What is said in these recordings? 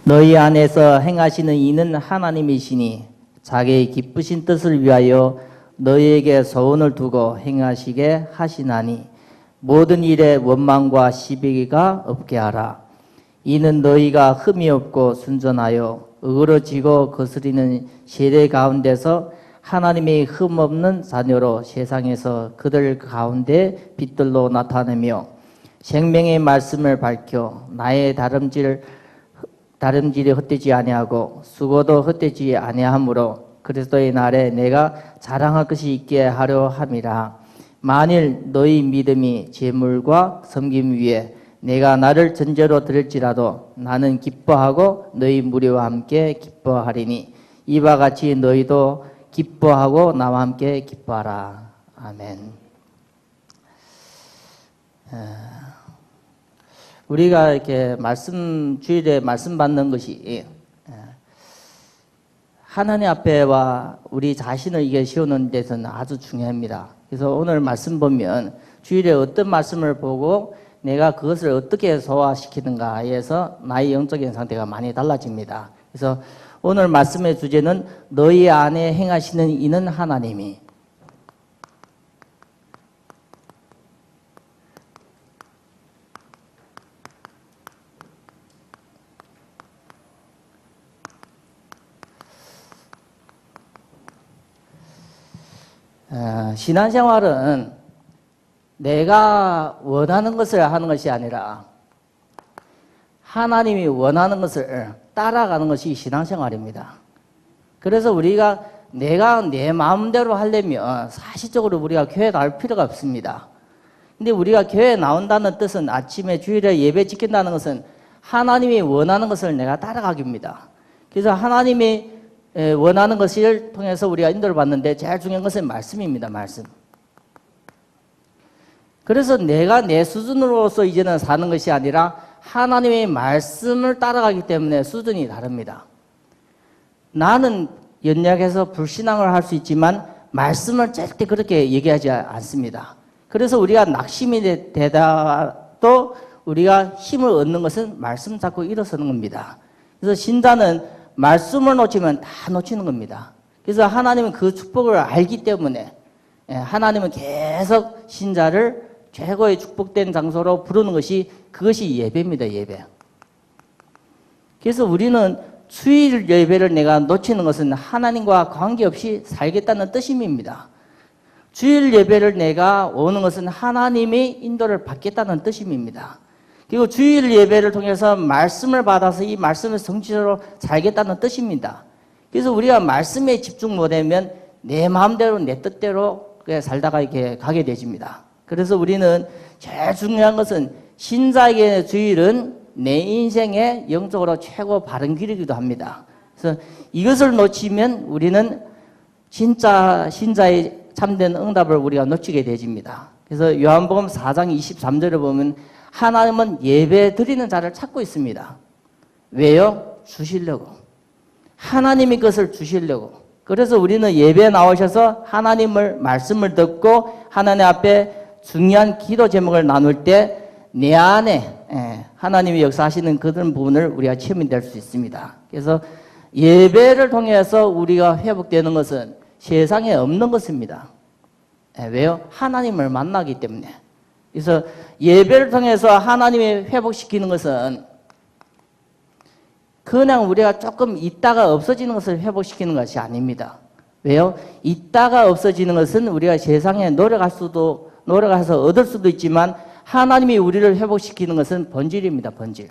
너희 안에서 행하시는 이는 하나님이시니 자기의 기쁘신 뜻을 위하여 너희에게 소원을 두고 행하시게 하시나니 모든 일에 원망과 시비가 없게 하라. 이는 너희가 흠이 없고 순전하여 어그러지고 거스리는 세대 가운데서 하나님의 흠 없는 자녀로 세상에서 그들 가운데 빛들로 나타내며 생명의 말씀을 밝혀 나의 다름질이 헛되지 아니하고 수고도 헛되지 아니하므로 그리스도의 날에 내가 자랑할 것이 있게 하려 함이라. 만일 너희 믿음이 제물과 섬김 위에 내가 나를 전제로 드릴지라도 나는 기뻐하고 너희 무리와 함께 기뻐하리니 이와 같이 너희도 기뻐하고 나와 함께 기뻐하라. 아멘. 우리가 이렇게 주일에 말씀 받는 것이 하나님 앞에와 우리 자신을 이게 세우는 데서는 아주 중요합니다. 그래서 오늘 말씀 보면 주일에 어떤 말씀을 보고 내가 그것을 어떻게 소화시키는가에서 나의 영적인 상태가 많이 달라집니다. 그래서 오늘 말씀의 주제는 너희 안에 행하시는 이는 하나님이. 신앙생활은 내가 원하는 것을 하는 것이 아니라 하나님이 원하는 것을 따라가는 것이 신앙생활입니다. 그래서 우리가 내가 내 마음대로 하려면 사실적으로 우리가 교회 나올 필요가 없습니다. 근데 우리가 교회에 나온다는 뜻은 아침에 주일에 예배 지킨다는 것은 하나님이 원하는 것을 내가 따라가기입니다. 그래서 하나님이 원하는 것을 통해서 우리가 인도를 받는데 제일 중요한 것은 말씀입니다. 말씀. 그래서 내가 내 수준으로서 이제는 사는 것이 아니라 하나님의 말씀을 따라가기 때문에 수준이 다릅니다. 나는 연약해서 불신앙을 할 수 있지만 말씀을 절대 그렇게 얘기하지 않습니다. 그래서 우리가 낙심이 되다도 우리가 힘을 얻는 것은 말씀 잡고 일어서는 겁니다. 그래서 신자는 말씀을 놓치면 다 놓치는 겁니다. 그래서 하나님은 그 축복을 알기 때문에 하나님은 계속 신자를 최고의 축복된 장소로 부르는 것이 그것이 예배입니다. 예배. 그래서 우리는 주일 예배를 내가 놓치는 것은 하나님과 관계없이 살겠다는 뜻입니다. 주일 예배를 내가 오는 것은 하나님의 인도를 받겠다는 뜻입니다. 그리고 주일 예배를 통해서 말씀을 받아서 이 말씀을 성취적으로 살겠다는 뜻입니다. 그래서 우리가 말씀에 집중 못하면 내 마음대로 내 뜻대로 살다가 이렇게 가게 되집니다. 그래서 우리는 제일 중요한 것은 신자에게 주일은 내 인생의 영적으로 최고 바른 길이기도 합니다. 그래서 이것을 놓치면 우리는 진짜 신자의 참된 응답을 우리가 놓치게 되집니다. 그래서 요한복음 4장 23절에 보면 하나님은 예배 드리는 자를 찾고 있습니다. 왜요? 주시려고. 하나님이 그것을 주시려고. 그래서 우리는 예배에 나오셔서 하나님을 말씀을 듣고 하나님 앞에 중요한 기도 제목을 나눌 때 내 안에 하나님이 역사하시는 그런 부분을 우리가 체험이 될 수 있습니다. 그래서 예배를 통해서 우리가 회복되는 것은 세상에 없는 것입니다. 왜요? 하나님을 만나기 때문에. 그래서 예배를 통해서 하나님이 회복시키는 것은 그냥 우리가 조금 있다가 없어지는 것을 회복시키는 것이 아닙니다. 왜요? 있다가 없어지는 것은 우리가 세상에 노력해서 얻을 수도 있지만 하나님이 우리를 회복시키는 것은 본질입니다. 본질.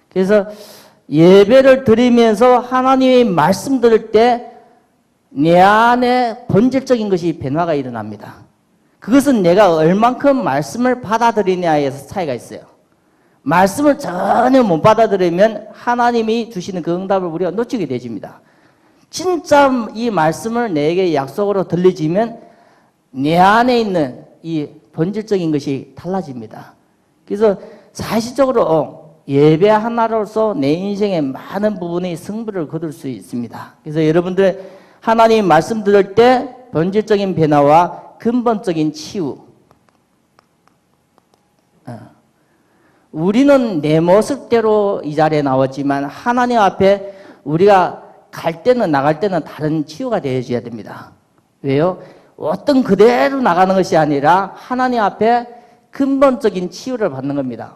그래서 예배를 드리면서 하나님의 말씀 들을 때 내 안에 본질적인 것이 변화가 일어납니다. 그것은 내가 얼만큼 말씀을 받아들이냐에서 차이가 있어요. 말씀을 전혀 못 받아들이면 하나님이 주시는 그 응답을 우리가 놓치게 되집니다. 진짜 이 말씀을 내게 약속으로 들려지면 내 안에 있는 이 본질적인 것이 달라집니다. 그래서 사실적으로 예배 하나로서 내 인생의 많은 부분의 승부를 거둘 수 있습니다. 그래서 여러분들 하나님 말씀 들을 때 본질적인 변화와 근본적인 치유. 우리는 내 모습대로 이 자리에 나왔지만 하나님 앞에 우리가 갈 때는 나갈 때는 다른 치유가 되어줘야 됩니다. 왜요? 어떤 그대로 나가는 것이 아니라 하나님 앞에 근본적인 치유를 받는 겁니다.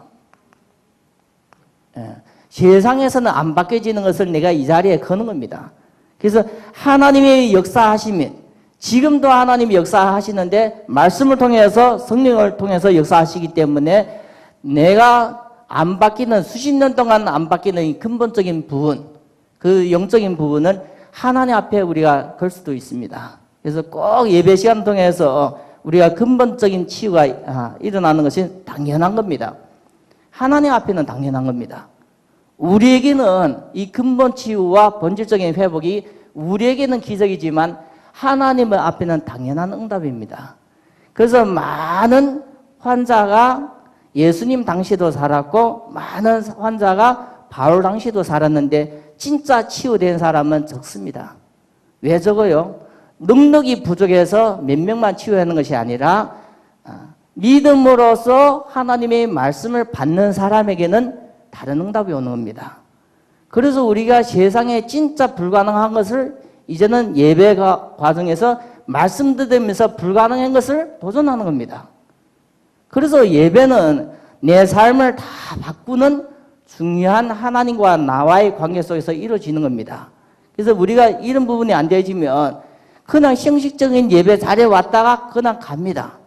예. 세상에서는 안 바뀌어지는 것을 내가 이 자리에 거는 겁니다. 그래서 하나님의 역사하심이 지금도 하나님이 역사하시는데 말씀을 통해서 성령을 통해서 역사하시기 때문에 내가 안 바뀌는 수십 년 동안 안 바뀌는 이 근본적인 부분 그 영적인 부분은 하나님 앞에 우리가 걸 수도 있습니다. 그래서 꼭 예배 시간 통해서 우리가 근본적인 치유가 일어나는 것이 당연한 겁니다. 하나님 앞에는 당연한 겁니다. 우리에게는 이 근본 치유와 본질적인 회복이 우리에게는 기적이지만 하나님 앞에는 당연한 응답입니다. 그래서 많은 환자가 예수님 당시도 살았고 많은 환자가 바울 당시도 살았는데 진짜 치유된 사람은 적습니다. 왜 적어요? 능력이 부족해서 몇 명만 치유하는 것이 아니라 믿음으로써 하나님의 말씀을 받는 사람에게는 다른 응답이 오는 겁니다. 그래서 우리가 세상에 진짜 불가능한 것을 이제는 예배 과정에서 말씀 들으면서 불가능한 것을 도전하는 겁니다. 그래서 예배는 내 삶을 다 바꾸는 중요한 하나님과 나와의 관계 속에서 이루어지는 겁니다. 그래서 우리가 이런 부분이 안 되어지면 그냥 형식적인 예배 자리에 왔다가 그냥 갑니다.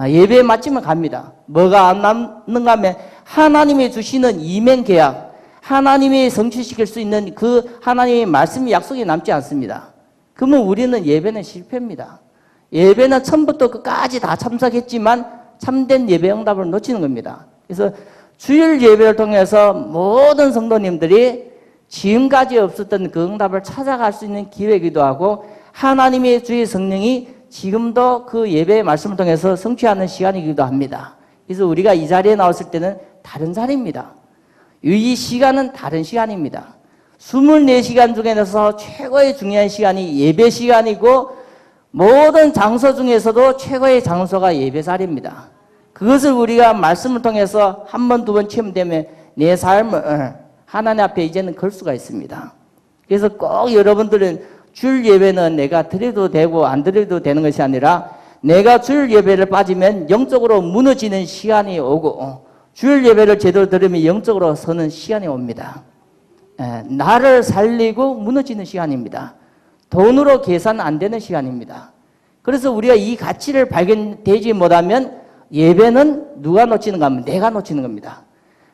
예배에 마치면 갑니다. 뭐가 안 남는가 하면 하나님이 주시는 이면 계약, 하나님이 성취시킬 수 있는 그 하나님의 말씀이 약속이 남지 않습니다. 그러면 우리는 예배는 실패입니다. 예배는 처음부터 끝까지 다 참석했지만 참된 예배 응답을 놓치는 겁니다. 그래서 주일 예배를 통해서 모든 성도님들이 지금까지 없었던 그 응답을 찾아갈 수 있는 기회이기도 하고 하나님의 주의 성령이 지금도 그 예배의 말씀을 통해서 성취하는 시간이기도 합니다. 그래서 우리가 이 자리에 나왔을 때는 다른 자리입니다. 이 시간은 다른 시간입니다. 24시간 중에서 최고의 중요한 시간이 예배 시간이고 모든 장소 중에서도 최고의 장소가 예배 자리입니다. 그것을 우리가 말씀을 통해서 한 번, 두 번 체험되면 내 삶을 하나님 앞에 이제는 걸 수가 있습니다. 그래서 꼭 여러분들은 주일 예배는 내가 드려도 되고 안 드려도 되는 것이 아니라 내가 주일 예배를 빠지면 영적으로 무너지는 시간이 오고 주일 예배를 제대로 들으면 영적으로 서는 시간이 옵니다. 나를 살리고 무너지는 시간입니다. 돈으로 계산 안 되는 시간입니다. 그래서 우리가 이 가치를 발견되지 못하면 예배는 누가 놓치는가 하면 내가 놓치는 겁니다.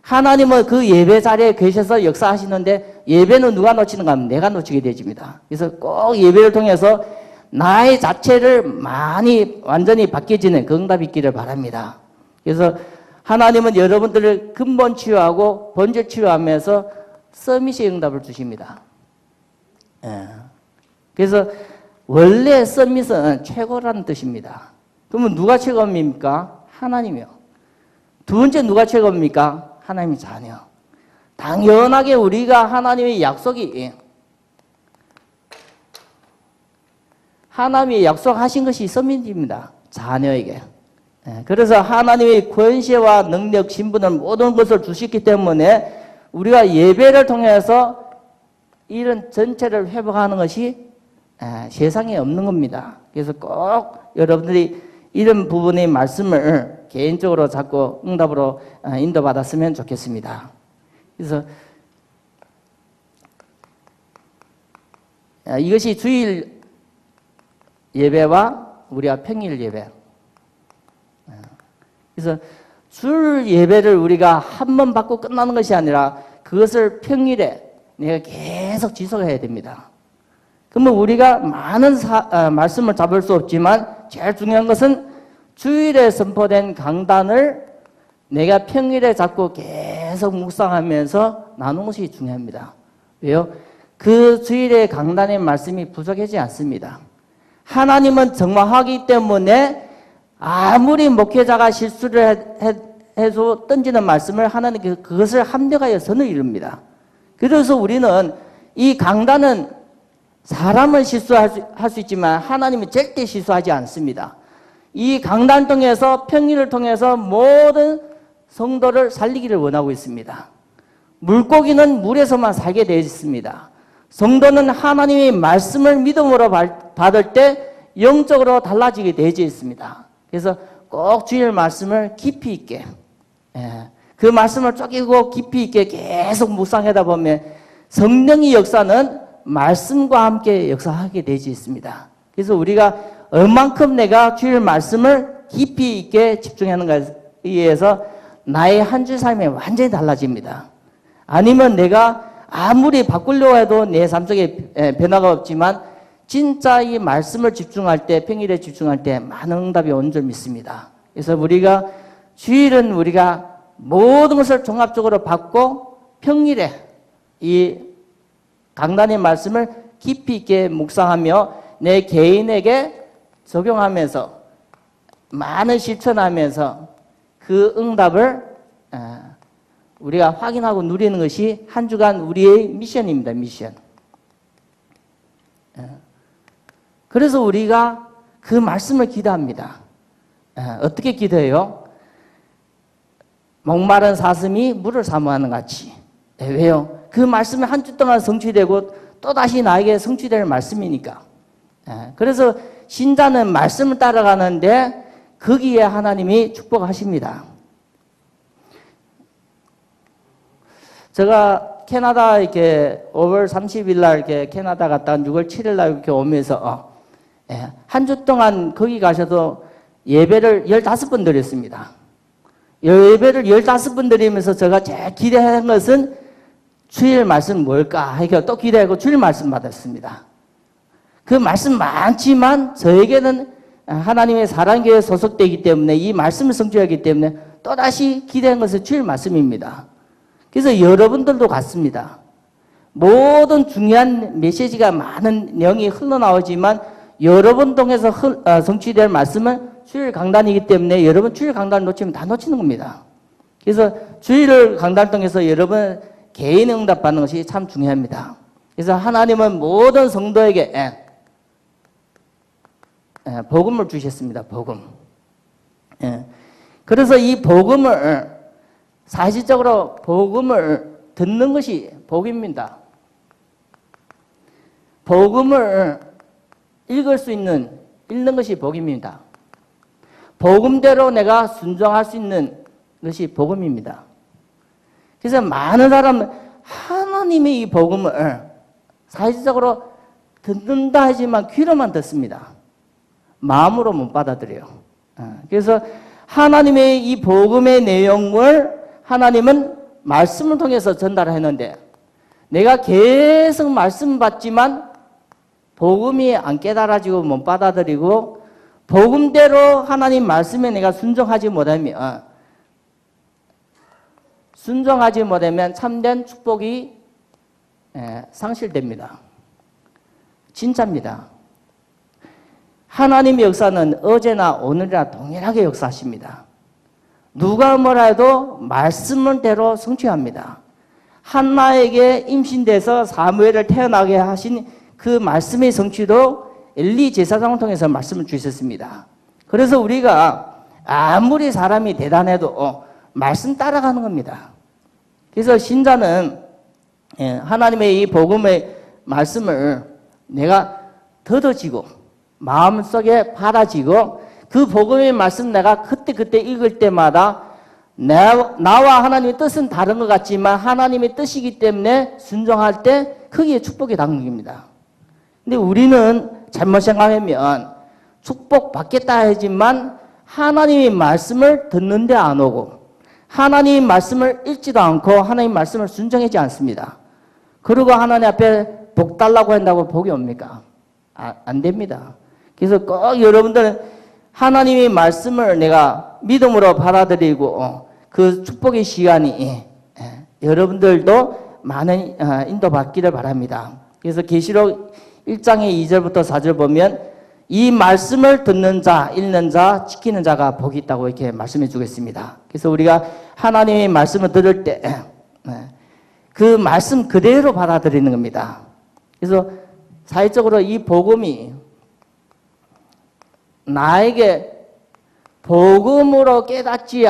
하나님은 그 예배 자리에 계셔서 역사하시는데 예배는 누가 놓치는가 하면 내가 놓치게 되집니다. 그래서 꼭 예배를 통해서 나의 자체를 많이 완전히 바뀌어지는 그 응답이 있기를 바랍니다. 그래서 하나님은 여러분들을 근본 치유하고 본질 치유하면서 서밋의 응답을 주십니다. 그래서 원래 서밋은 최고라는 뜻입니다. 그러면 누가 최고입니까? 하나님이요. 두 번째 누가 최고입니까? 하나님의 자녀. 당연하게 우리가 하나님의 약속이 하나님이 약속하신 것이 서밋입니다. 자녀에게. 그래서 하나님의 권세와 능력, 신분을 모든 것을 주셨기 때문에 우리가 예배를 통해서 이런 전체를 회복하는 것이 세상에 없는 겁니다. 그래서 꼭 여러분들이 이런 부분의 말씀을 개인적으로 자꾸 응답으로 인도받았으면 좋겠습니다. 그래서 이것이 주일 예배와 우리가 평일 예배. 그래서 주 예배를 우리가 한 번 받고 끝나는 것이 아니라 그것을 평일에 내가 계속 지속해야 됩니다. 그러면 우리가 많은 말씀을 잡을 수 없지만 제일 중요한 것은 주일에 선포된 강단을 내가 평일에 잡고 계속 묵상하면서 나누는 것이 중요합니다. 왜요? 그 주일의 강단의 말씀이 부족하지 않습니다. 하나님은 정확하기 때문에 아무리 목회자가 실수를 해서 던지는 말씀을 하나님께서 그것을 합력하여 선을 이룹니다. 그래서 우리는 이 강단은 사람은 실수할 수 있지만 하나님은 절대 실수하지 않습니다. 이 강단 통해서 평일을 통해서 모든 성도를 살리기를 원하고 있습니다. 물고기는 물에서만 살게 되어 있습니다. 성도는 하나님의 말씀을 믿음으로 받을 때 영적으로 달라지게 되어 있습니다. 그래서 꼭 주일 말씀을 깊이 있게, 그 말씀을 쪼개고 깊이 있게 계속 묵상하다 보면 성령의 역사는 말씀과 함께 역사하게 되어 있습니다. 그래서 우리가 얼만큼 내가 주일 말씀을 깊이 있게 집중하는가에 의해서 나의 한 주 삶이 완전히 달라집니다. 아니면 내가 아무리 바꾸려고 해도 내 삶 속에 변화가 없지만 진짜 이 말씀을 집중할 때, 평일에 집중할 때 많은 응답이 온 줄 믿습니다. 그래서 우리가 주일은 우리가 모든 것을 종합적으로 받고 평일에 이 강단의 말씀을 깊이 있게 묵상하며 내 개인에게 적용하면서 많은 실천하면서 그 응답을 우리가 확인하고 누리는 것이 한 주간 우리의 미션입니다. 미션. 그래서 우리가 그 말씀을 기도합니다. 어떻게 기도해요? 목마른 사슴이 물을 사모하는 같이. 왜요? 그 말씀이 한 주 동안 성취되고 또다시 나에게 성취될 말씀이니까. 그래서 신자는 말씀을 따라가는데 거기에 하나님이 축복하십니다. 제가 캐나다 이렇게 5월 30일 날 이렇게 캐나다 갔다가 6월 7일 날 이렇게 오면서 한 주 동안 거기 가셔도 예배를 15번 드렸습니다. 예배를 15번 드리면서 제가 제일 기대한 것은 주일 말씀 뭘까? 이렇게 또 기대하고 주일 말씀 받았습니다. 그 말씀 많지만 저에게는 하나님의 사랑교회에 소속되기 때문에 이 말씀을 성취하기 때문에 또다시 기대한 것은 주일 말씀입니다. 그래서 여러분들도 같습니다. 모든 중요한 메시지가 많은 내용이 흘러나오지만 여러분 통해서 성취될 말씀은 주일 강단이기 때문에 여러분 주일 강단을 놓치면 다 놓치는 겁니다. 그래서 주일 강단을 통해서 여러분 개인 응답 받는 것이 참 중요합니다. 그래서 하나님은 모든 성도에게 복음을 주셨습니다. 복음. 그래서 이 복음을 사실적으로 복음을 듣는 것이 복입니다. 복음을 읽는 것이 복입니다. 복음대로 내가 순종할 수 있는 것이 복음입니다. 그래서 많은 사람은 하나님의 이 복음을 사실적으로 듣는다 하지만 귀로만 듣습니다. 마음으로 못 받아들여요. 그래서 하나님의 이 복음의 내용을 하나님은 말씀을 통해서 전달했는데 내가 계속 말씀 받지만 복음이 안 깨달아지고 못 받아들이고 복음대로 하나님 말씀에 내가 순종하지 못하면 참된 축복이 상실됩니다. 진짜입니다. 하나님의 역사는 어제나 오늘이나 동일하게 역사하십니다. 누가 뭐라 해도 말씀대로 성취합니다. 한나에게 임신돼서 사무엘을 태어나게 하신 그 말씀의 성취도 엘리 제사장을 통해서 말씀을 주셨습니다. 그래서 우리가 아무리 사람이 대단해도 말씀 따라가는 겁니다. 그래서 신자는 하나님의 이 복음의 말씀을 내가 더더지고 마음속에 받아지고 그 복음의 말씀 내가 그때 읽을 때마다 나와 하나님의 뜻은 다른 것 같지만 하나님의 뜻이기 때문에 순종할 때 거기에 축복이 담깁니다. 근데 우리는 잘못 생각하면 축복 받겠다 하지만 하나님의 말씀을 듣는데 안 오고 하나님의 말씀을 읽지도 않고 하나님의 말씀을 순종하지 않습니다. 그리고 하나님 앞에 복 달라고 한다고 복이 옵니까? 안 됩니다. 그래서 꼭 여러분들은 하나님의 말씀을 내가 믿음으로 받아들이고 그 축복의 시간이 여러분들도 많은 인도받기를 바랍니다. 그래서 계시록 1장의 2절부터 4절 보면 이 말씀을 듣는 자, 읽는 자, 지키는 자가 복이 있다고 이렇게 말씀해 주겠습니다. 그래서 우리가 하나님의 말씀을 들을 때 그 말씀 그대로 받아들이는 겁니다. 그래서 사회적으로 이 복음이 나에게 복음으로 깨닫지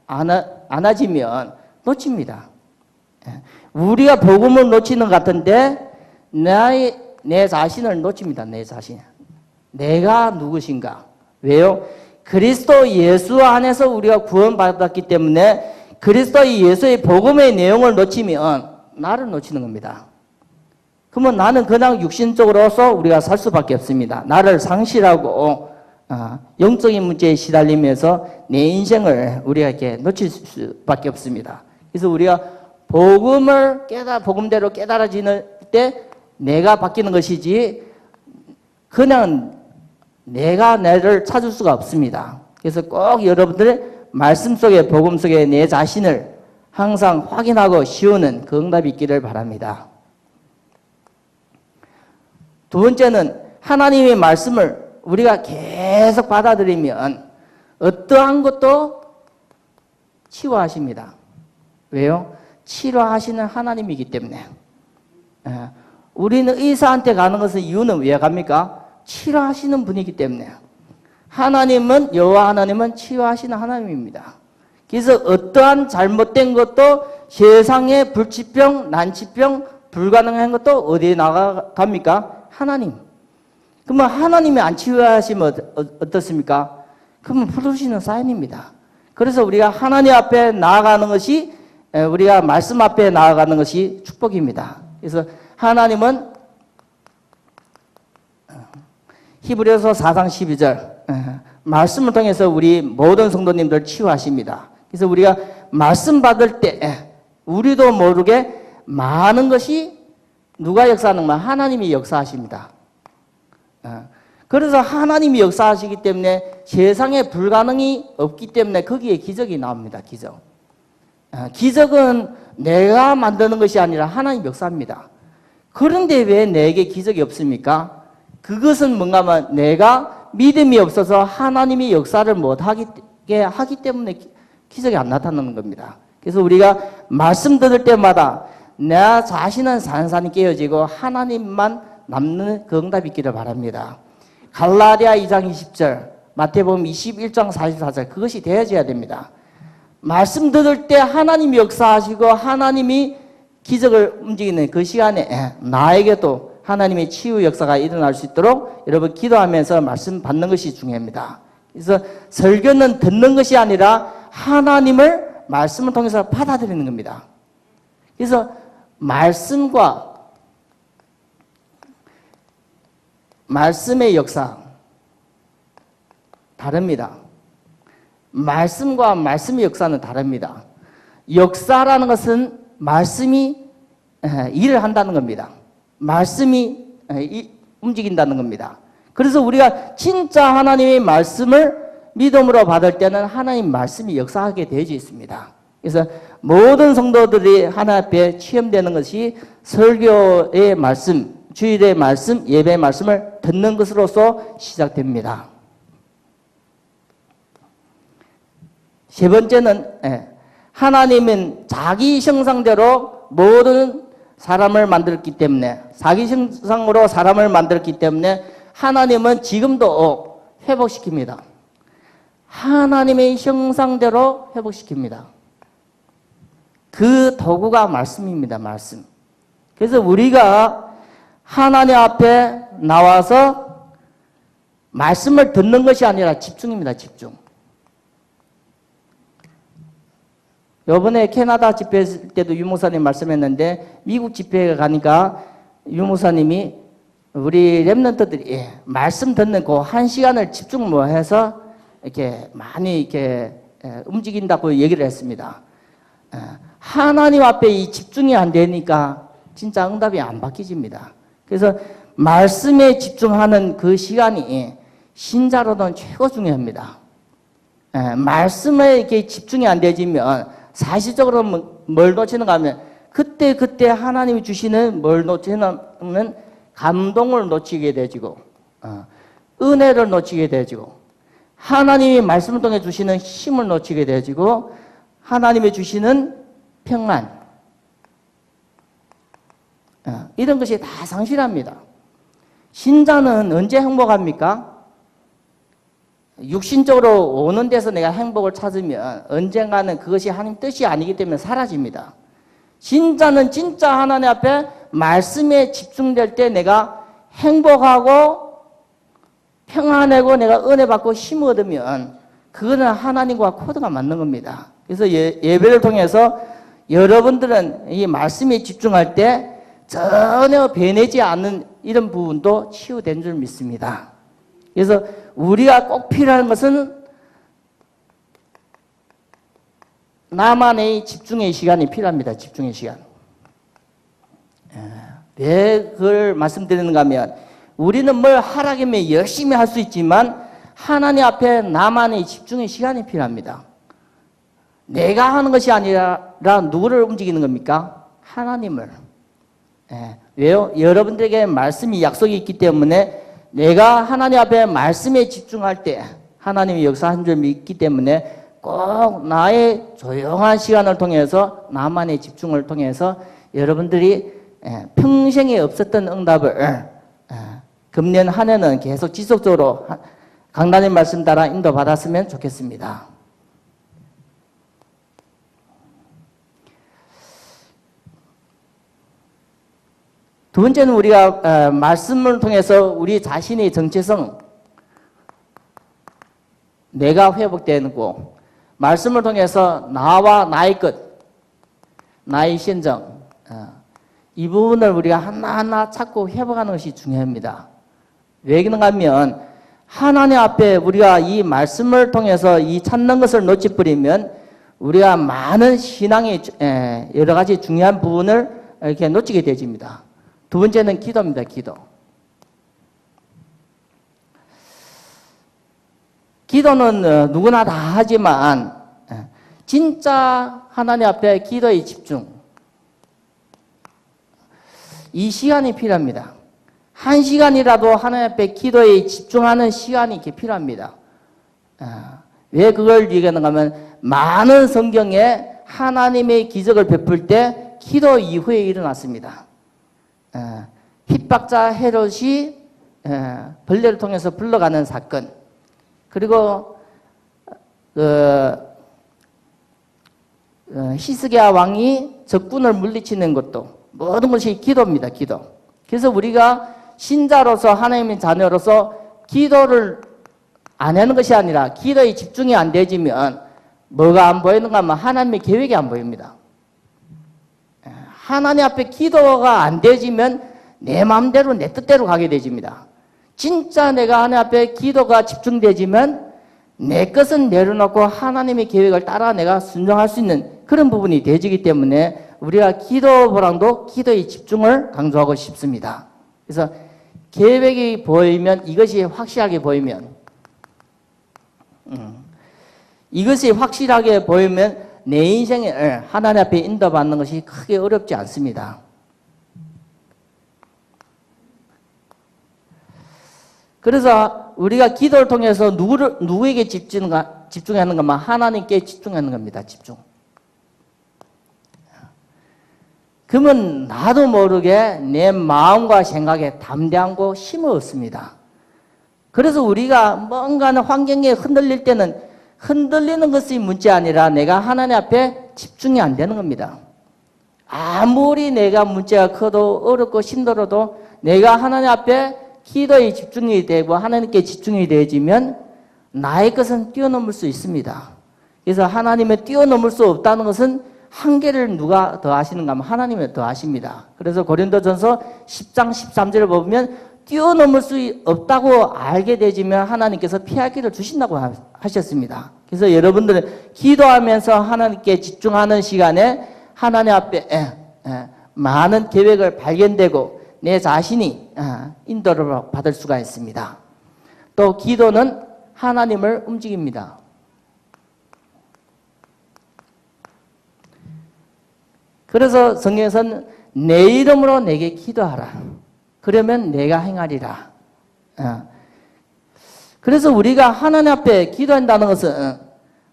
안아지면 놓칩니다. 우리가 복음을 놓치는 것 같은데 내 자신을 놓칩니다. 내 자신. 내가 누구신가? 왜요? 그리스도 예수 안에서 우리가 구원받았기 때문에 그리스도 예수의 복음의 내용을 놓치면 나를 놓치는 겁니다. 그러면 나는 그냥 육신적으로서 우리가 살 수밖에 없습니다. 나를 상실하고 영적인 문제에 시달리면서 내 인생을 우리가 이렇게 놓칠 수밖에 없습니다. 그래서 우리가 복음대로 깨달아지는 때 내가 바뀌는 것이지 그냥 내가 나를 찾을 수가 없습니다. 그래서 꼭 여러분들 말씀 속에 복음 속에 내 자신을 항상 확인하고 씌우는 그 응답이 있기를 바랍니다. 두 번째는 하나님의 말씀을 우리가 계속 받아들이면 어떠한 것도 치유하십니다. 왜요? 치료하시는 하나님이기 때문에. 우리는 의사한테 가는 것은 이유는 왜 갑니까? 치료하시는 분이기 때문에. 여호와 하나님은 치유하시는 하나님입니다. 그래서 어떠한 잘못된 것도 세상의 불치병, 난치병, 불가능한 것도 어디에 나갑니까? 하나님. 그러면 하나님이 안 치유하시면 어떻습니까? 그러면 부르시는 사인입니다. 그래서 우리가 하나님 앞에 나아가는 것이 우리가 말씀 앞에 나아가는 것이 축복입니다. 그래서 하나님은 히브리서 4장 12절 말씀을 통해서 우리 모든 성도님들 치유하십니다. 그래서 우리가 말씀 받을 때 우리도 모르게 많은 것이 누가 역사하는가? 하나님이 역사하십니다. 그래서 하나님이 역사하시기 때문에 세상에 불가능이 없기 때문에 거기에 기적이 나옵니다. 기적. 기적은 내가 만드는 것이 아니라 하나님 역사입니다. 그런데 왜 내게 기적이 없습니까? 그것은 뭔가 하면 내가 믿음이 없어서 하나님이 역사를 못하게 하기 때문에 기적이 안 나타나는 겁니다. 그래서 우리가 말씀 들을 때마다 내 자신은 산산이 깨어지고 하나님만 남는 그 응답이 있기를 바랍니다. 갈라디아 2장 20절, 마태복음 21장 44절 그것이 되어져야 됩니다. 말씀 들을 때 하나님이 역사하시고 하나님이 기적을 움직이는 그 시간에 나에게도 하나님의 치유 역사가 일어날 수 있도록 여러분 기도하면서 말씀 받는 것이 중요합니다. 그래서 설교는 듣는 것이 아니라 하나님을 말씀을 통해서 받아들이는 겁니다. 그래서 말씀의 역사 다릅니다. 말씀과 말씀의 역사는 다릅니다. 역사라는 것은 말씀이 일을 한다는 겁니다. 말씀이 움직인다는 겁니다. 그래서 우리가 진짜 하나님의 말씀을 믿음으로 받을 때는 하나님 말씀이 역사하게 되어 있습니다. 그래서 모든 성도들이 하나님 앞에 체험되는 것이 설교의 말씀, 주일의 말씀, 예배의 말씀을 듣는 것으로서 시작됩니다. 세 번째는 하나님은 자기 형상대로 모든 사람을 만들었기 때문에 자기 형상으로 사람을 만들었기 때문에 하나님은 지금도 회복시킵니다. 하나님의 형상대로 회복시킵니다. 그 도구가 말씀입니다. 말씀. 그래서 우리가 하나님 앞에 나와서 말씀을 듣는 것이 아니라 집중입니다. 집중. 이번에 캐나다 집회 때도 유목사님 말씀했는데 미국 집회에 가니까 유목사님이 우리 렘넌트들이 말씀 듣는 그 한 시간을 집중 해서 이렇게 많이 이렇게 움직인다고 얘기를 했습니다. 하나님 앞에 이 집중이 안 되니까 진짜 응답이 안 바뀌집니다. 그래서 말씀에 집중하는 그 시간이 신자로는 최고 중요합니다. 말씀에 이렇게 집중이 안 되지면 사실적으로 뭘 놓치는가 하면 그때 하나님이 주시는 뭘 놓치는 감동을 놓치게 되지고 은혜를 놓치게 되지고 하나님이 말씀을 통해 주시는 힘을 놓치게 되지고 하나님이 주시는 평안 이런 것이 다 상실합니다. 신자는 언제 행복합니까? 육신적으로 오는 데서 내가 행복을 찾으면 언젠가는 그것이 하나님 뜻이 아니기 때문에 사라집니다. 진짜는 진짜 하나님 앞에 말씀에 집중될 때 내가 행복하고 평안하고 내가 은혜 받고 힘 얻으면 그거는 하나님과 코드가 맞는 겁니다. 그래서 예배를 통해서 여러분들은 이 말씀에 집중할 때 전혀 변하지 않는 이런 부분도 치유된 줄 믿습니다. 그래서 우리가 꼭 필요한 것은 나만의 집중의 시간이 필요합니다. 집중의 시간. 왜 그걸 말씀드리는가 하면 우리는 뭘 하라면 열심히 할 수 있지만 하나님 앞에 나만의 집중의 시간이 필요합니다. 내가 하는 것이 아니라 누구를 움직이는 겁니까? 하나님을. 왜요? 여러분들에게 말씀이 약속이 있기 때문에 내가 하나님 앞에 말씀에 집중할 때 하나님이 역사한 줄 믿기 때문에 꼭 나의 조용한 시간을 통해서 나만의 집중을 통해서 여러분들이 평생에 없었던 응답을 금년 한 해는 계속 지속적으로 강단의 말씀 따라 인도받았으면 좋겠습니다. 두 번째는 우리가 말씀을 통해서 우리 자신의 정체성, 내가 회복되고 말씀을 통해서 나와 나의 것, 나의 신정, 이 부분을 우리가 하나하나 찾고 회복하는 것이 중요합니다. 왜 그런가 하면 하나님 앞에 우리가 이 말씀을 통해서 이 찾는 것을 놓쳐버리면 우리가 많은 신앙의 여러 가지 중요한 부분을 이렇게 놓치게 되집니다. 두 번째는 기도입니다. 기도. 기도는 누구나 다 하지만 진짜 하나님 앞에 기도의 집중, 이 시간이 필요합니다. 한 시간이라도 하나님 앞에 기도에 집중하는 시간이 이렇게 필요합니다. 왜 그걸 얘기하는가 하면 많은 성경에 하나님의 기적을 베풀 때 기도 이후에 일어났습니다. 핍박자 헤롯이 벌레를 통해서 불러가는 사건, 그리고 히스기야 왕이 적군을 물리치는 것도 모든 것이 기도입니다. 기도. 그래서 우리가 신자로서 하나님의 자녀로서 기도를 안 하는 것이 아니라 기도에 집중이 안 되지면 뭐가 안 보이는가 하면 하나님의 계획이 안 보입니다. 하나님 앞에 기도가 안 되지면 내 마음대로 내 뜻대로 가게 되집니다. 진짜 내가 하나님 앞에 기도가 집중되지면 내 것은 내려놓고 하나님의 계획을 따라 내가 순종할 수 있는 그런 부분이 되지기 때문에 우리가 기도 보랑도 기도의 집중을 강조하고 싶습니다. 그래서 계획이 보이면 이것이 확실하게 보이면 이것이 확실하게 보이면 내 인생을 하나님 앞에 인도받는 것이 크게 어렵지 않습니다. 그래서 우리가 기도를 통해서 누구에게 집중하는 것만 하나님께 집중하는 겁니다. 집중. 그러면 나도 모르게 내 마음과 생각에 담대하고 힘을 얻습니다. 그래서 우리가 뭔가는 환경에 흔들릴 때는 흔들리는 것이 문제 아니라 내가 하나님 앞에 집중이 안 되는 겁니다. 아무리 내가 문제가 커도 어렵고 힘들어도 내가 하나님 앞에 기도에 집중이 되고 하나님께 집중이 되어지면 나의 것은 뛰어넘을 수 있습니다. 그래서 하나님의 뛰어넘을 수 없다는 것은 한계를 누가 더 아시는가 하면 하나님이 더 아십니다. 그래서 고린도전서 10장 13절을 보면 뛰어넘을 수 없다고 알게 되지면 하나님께서 피할 길을 주신다고 하셨습니다. 그래서 여러분들은 기도하면서 하나님께 집중하는 시간에 하나님 앞에 많은 계획을 발견되고 내 자신이 인도를 받을 수가 있습니다. 또 기도는 하나님을 움직입니다. 그래서 성경에서는 내 이름으로 내게 기도하라. 그러면 내가 행하리라. 그래서 우리가 하나님 앞에 기도한다는 것은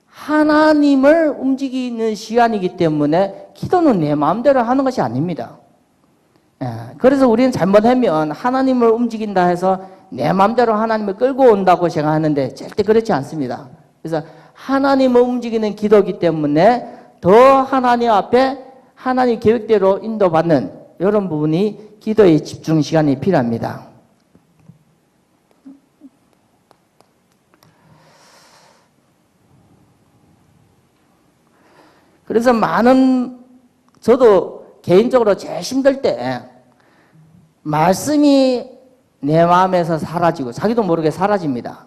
하나님을 움직이는 시간이기 때문에 기도는 내 마음대로 하는 것이 아닙니다. 그래서 우리는 잘못하면 하나님을 움직인다 해서 내 마음대로 하나님을 끌고 온다고 생각하는데 절대 그렇지 않습니다. 그래서 하나님을 움직이는 기도이기 때문에 더 하나님 앞에 하나님 계획대로 인도받는 이런 부분이 기도의 집중 시간이 필요합니다. 그래서 저도 개인적으로 제일 힘들 때 말씀이 내 마음에서 사라지고 자기도 모르게 사라집니다.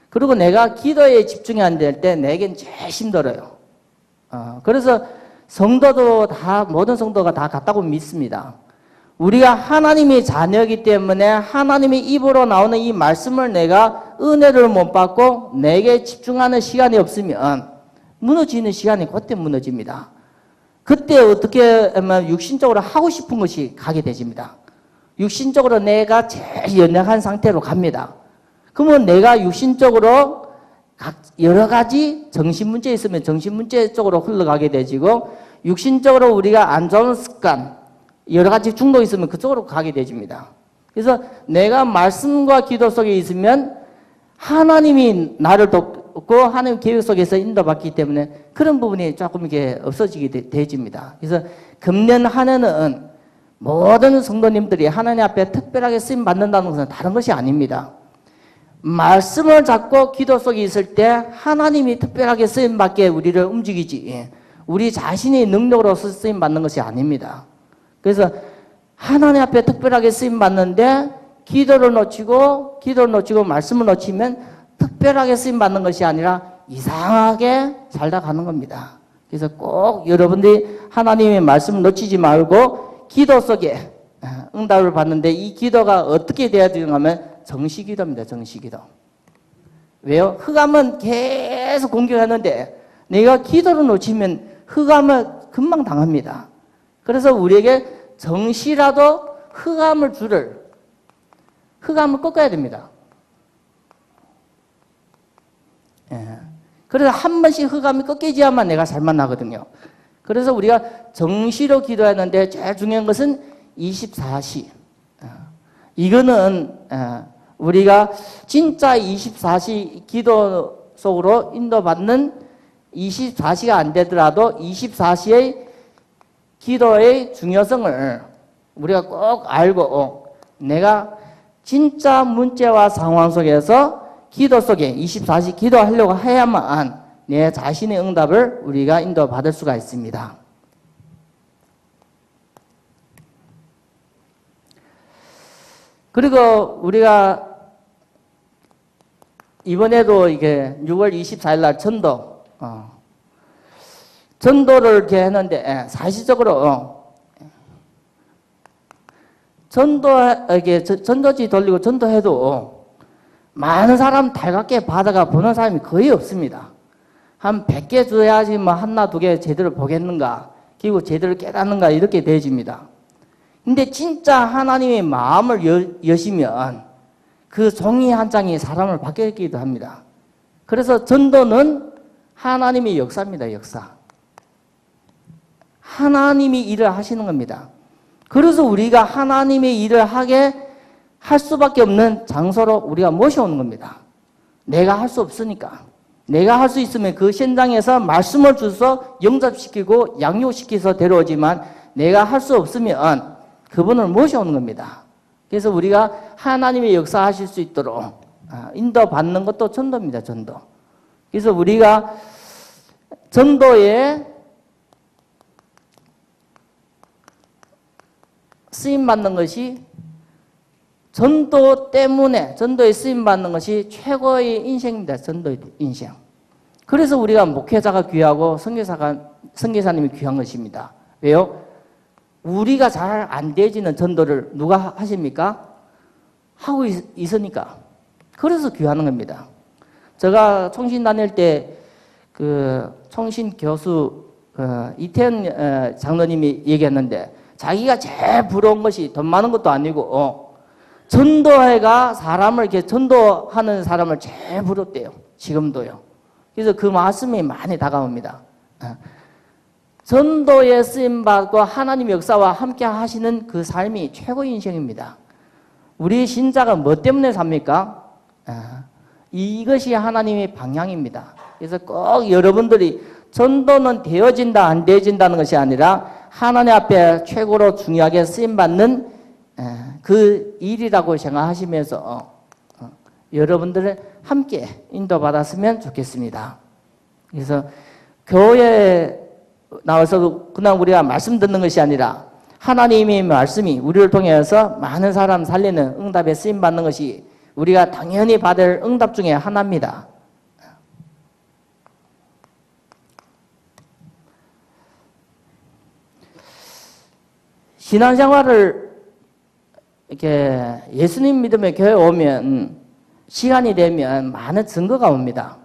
그리고 내가 기도에 집중이 안 될 때 내겐 제일 힘들어요. 그래서 모든 성도가 다 같다고 믿습니다. 우리가 하나님의 자녀이기 때문에 하나님의 입으로 나오는 이 말씀을 내가 은혜를 못 받고 내게 집중하는 시간이 없으면 무너지는 시간이 그때 무너집니다. 그때 어떻게 하면 육신적으로 하고 싶은 것이 가게 되집니다. 육신적으로 내가 제일 연약한 상태로 갑니다. 그러면 내가 육신적으로 여러 가지 정신 문제 있으면 정신 문제 쪽으로 흘러가게 되지고 육신적으로 우리가 안 좋은 습관 여러 가지 중독 있으면 그쪽으로 가게 되집니다. 그래서 내가 말씀과 기도 속에 있으면 하나님이 나를 돕고 하나님 계획 속에서 인도받기 때문에 그런 부분이 조금 이렇게 없어지게 되집니다. 그래서 금년 한 해는 모든 성도님들이 하나님 앞에 특별하게 쓰임 받는다는 것은 다른 것이 아닙니다. 말씀을 잡고 기도 속에 있을 때 하나님이 특별하게 쓰임 받게 우리를 움직이지 우리 자신의 능력으로 쓰임 받는 것이 아닙니다. 그래서 하나님 앞에 특별하게 쓰임 받는데 기도를 놓치고 말씀을 놓치면 특별하게 쓰임 받는 것이 아니라 이상하게 살다 가는 겁니다. 그래서 꼭 여러분들이 하나님의 말씀을 놓치지 말고 기도 속에 응답을 받는데 이 기도가 어떻게 돼야 되는가 하면 정시기도입니다. 정시기도. 왜요? 흑암은 계속 공격하는데 내가 기도를 놓치면 흑암을 금방 당합니다. 그래서 우리에게 정시라도 흑암을 꺾어야 됩니다. 그래서 한 번씩 흑암이 꺾이지야만 내가 잘 만나거든요. 그래서 우리가 정시로 기도하는데 제일 중요한 것은 24시. 이거는 우리가 진짜 24시 기도 속으로 인도받는 24시가 안 되더라도 24시의 기도의 중요성을 우리가 꼭 알고 내가 진짜 문제와 상황 속에서 기도 속에 24시 기도하려고 해야만 내 자신의 응답을 우리가 인도받을 수가 있습니다. 그리고 우리가 이번에도 이게 6월 24일 날 전도를 이렇게 했는데 사실적으로 전도지 돌리고 전도해도 많은 사람 달갑게 받아가 보는 사람이 거의 없습니다. 한 100개 줘야지 뭐 하나 두 개 제대로 보겠는가 그리고 제대로 깨닫는가 이렇게 되어집니다. 근데 진짜 하나님의 마음을 여시면 그 종이 한 장이 사람을 바뀌기도 합니다. 그래서 전도는 하나님의 역사입니다. 역사. 하나님이 일을 하시는 겁니다. 그래서 우리가 하나님의 일을 하게 할 수밖에 없는 장소로 우리가 모셔오는 겁니다. 내가 할 수 없으니까. 내가 할 수 있으면 그 현장에서 말씀을 주서 영접시키고 양육시켜서 데려오지만 내가 할 수 없으면 그분을 모셔오는 겁니다. 그래서 우리가 하나님의 역사하실 수 있도록 인도받는 것도 전도입니다. 전도. 그래서 우리가 전도에 쓰임받는 것이 전도 때문에 전도에 쓰임받는 것이 최고의 인생입니다. 전도의 인생. 그래서 우리가 목회자가 귀하고 선교사님이 귀한 것입니다. 왜요? 우리가 잘 안 되지는 전도를 누가 하십니까? 하고 있으니까. 그래서 귀하는 겁니다. 제가 총신 다닐 때 그 총신 교수 이태현 장로님이 얘기했는데 자기가 제일 부러운 것이 돈 많은 것도 아니고 전도회가 사람을 이렇게 전도하는 사람을 제일 부럽대요. 지금도요. 그래서 그 말씀이 많이 다가옵니다. 전도에 쓰임받고 하나님의 역사와 함께 하시는 그 삶이 최고의 인생입니다. 우리 신자가 뭐 때문에 삽니까? 이것이 하나님의 방향입니다. 그래서 꼭 여러분들이 전도는 되어진다 안 되어진다는 것이 아니라 하나님 앞에 최고로 중요하게 쓰임받는 그 일이라고 생각하시면서 여러분들을 함께 인도받았으면 좋겠습니다. 그래서 교회에 나와서 그냥 우리가 말씀 듣는 것이 아니라 하나님의 말씀이 우리를 통해서 많은 사람 살리는 응답에 쓰임받는 것이 우리가 당연히 받을 응답 중에 하나입니다. 신앙생활을 이렇게 예수님 믿음의 교회에 오면 시간이 되면 많은 증거가 옵니다.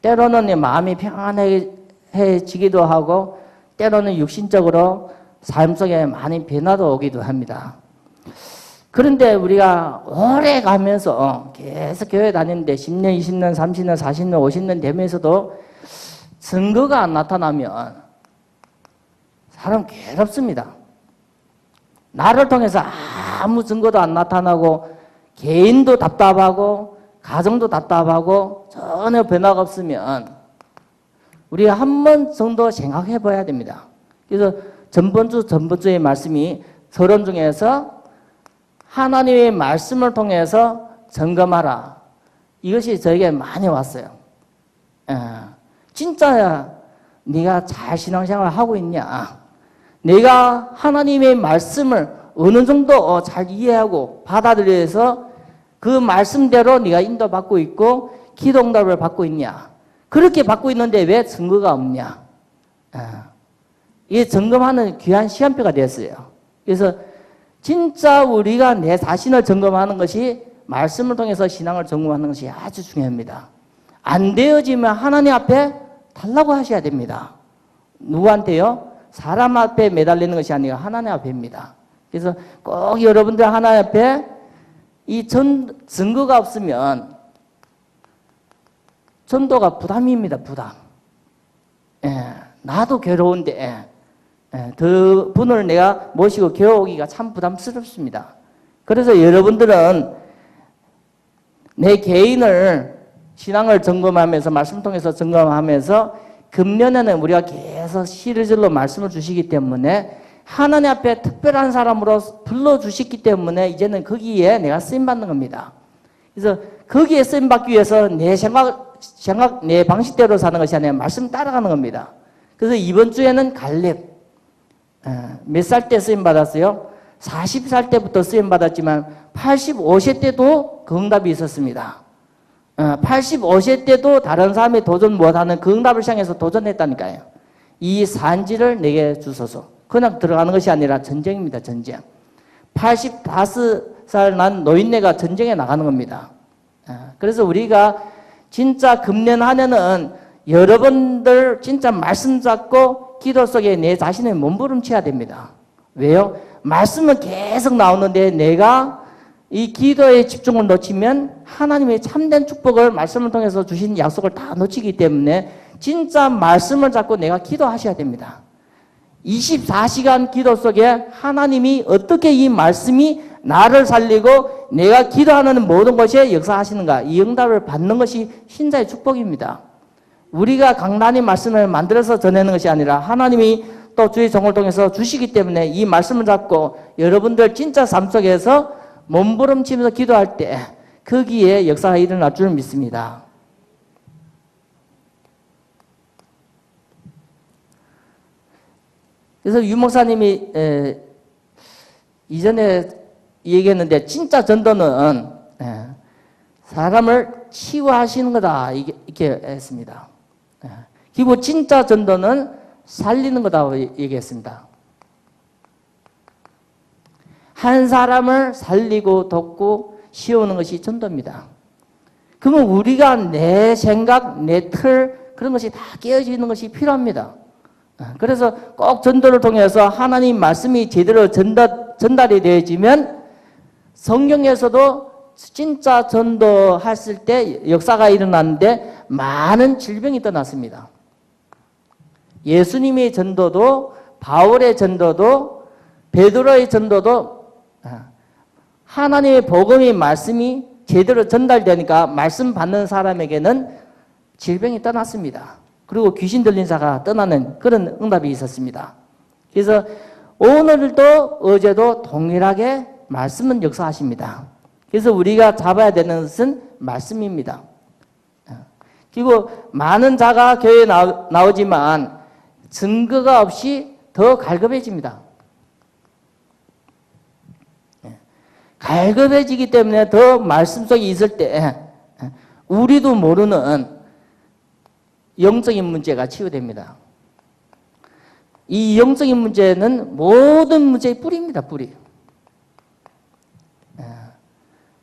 때로는 마음이 평안해지기도 하고 때로는 육신적으로 삶 속에 많은 변화도 오기도 합니다. 그런데 우리가 오래 가면서 계속 교회 다니는데 10년, 20년, 30년, 40년, 50년 되면서도 증거가 안 나타나면 사람 괴롭습니다. 나를 통해서 아무 증거도 안 나타나고 개인도 답답하고 가정도 답답하고 전혀 변화가 없으면 우리가 한 번 정도 생각해 봐야 됩니다. 그래서 전번주의 말씀이 서론 중에서 하나님의 말씀을 통해서 점검하라. 이것이 저에게 많이 왔어요. 진짜야 네가 잘 신앙생활 하고 있냐? 내가 하나님의 말씀을 어느 정도 잘 이해하고 받아들여서 그 말씀대로 네가 인도받고 있고 기도응답을 받고 있냐? 그렇게 받고 있는데 왜 증거가 없냐? 이게 점검하는 귀한 시간표가 됐어요. 그래서 진짜 우리가 내 자신을 점검하는 것이 말씀을 통해서 신앙을 점검하는 것이 아주 중요합니다. 안 되어지면 하나님 앞에 달라고 하셔야 됩니다. 누구한테요? 사람 앞에 매달리는 것이 아니라 하나님 앞에입니다. 그래서 꼭 여러분들 하나님 앞에 이 증거가 없으면 전도가 부담입니다. 부담. 나도 괴로운데 더 분을 내가 모시고 겨우기가 참 부담스럽습니다. 그래서 여러분들은 내 개인을 신앙을 점검하면서 말씀 통해서 점검하면서 금년에는 우리가 계속 시리즈로 말씀을 주시기 때문에 하나님 앞에 특별한 사람으로 불러주시기 때문에 이제는 거기에 내가 쓰임받는 겁니다. 그래서 거기에 쓰임받기 위해서 내 생각, 내 방식대로 사는 것이 아니라 말씀 따라가는 겁니다. 그래서 이번 주에는 갈렙, 몇 살 때 쓰임받았어요? 40살 때부터 쓰임받았지만 85세 때도 그 응답이 있었습니다. 85세 때도 다른 사람이 도전 못하는 그 응답을 향해서 도전했다니까요. 이 산지를 내게 주소서. 그냥 들어가는 것이 아니라 전쟁입니다. 전쟁. 85살 난 노인네가 전쟁에 나가는 겁니다. 그래서 우리가 진짜 금년 한 해는 여러분들 진짜 말씀 잡고 기도 속에 내 자신을 몸부림쳐야 됩니다. 왜요? 말씀은 계속 나오는데 내가 이 기도에 집중을 놓치면 하나님의 참된 축복을 말씀을 통해서 주신 약속을 다 놓치기 때문에 진짜 말씀을 잡고 내가 기도하셔야 됩니다. 24시간 기도 속에 하나님이 어떻게 이 말씀이 나를 살리고 내가 기도하는 모든 것에 역사하시는가, 이 응답을 받는 것이 신자의 축복입니다. 우리가 강단히 말씀을 만들어서 전하는 것이 아니라 하나님이 또 주의 종을 통해서 주시기 때문에 이 말씀을 잡고 여러분들 진짜 삶 속에서 몸부림치면서 기도할 때 거기에 역사가 일어날 줄 믿습니다. 그래서 유 목사님이 이전에 얘기했는데 진짜 전도는 사람을 치유하시는 거다 이렇게 했습니다. 그리고 진짜 전도는 살리는 거다 얘기했습니다. 한 사람을 살리고 돕고 씌우는 것이 전도입니다. 그러면 우리가 내 생각, 내 틀 그런 것이 다 깨어지는 것이 필요합니다. 그래서 꼭 전도를 통해서 하나님 말씀이 제대로 전달이 되어지면 성경에서도 진짜 전도했을 때 역사가 일어났는데 많은 질병이 떠났습니다. 예수님의 전도도 바울의 전도도 베드로의 전도도 하나님의 복음의 말씀이 제대로 전달되니까 말씀 받는 사람에게는 질병이 떠났습니다. 그리고 귀신 들린 자가 떠나는 그런 응답이 있었습니다. 그래서 오늘도 어제도 동일하게 말씀은 역사하십니다. 그래서 우리가 잡아야 되는 것은 말씀입니다. 그리고 많은 자가 교회에 나오지만 증거가 없이 더 갈급해집니다. 갈급해지기 때문에 더 말씀 속에 있을 때 우리도 모르는 영적인 문제가 치유됩니다. 이 영적인 문제는 모든 문제의 뿌리입니다. 뿌리.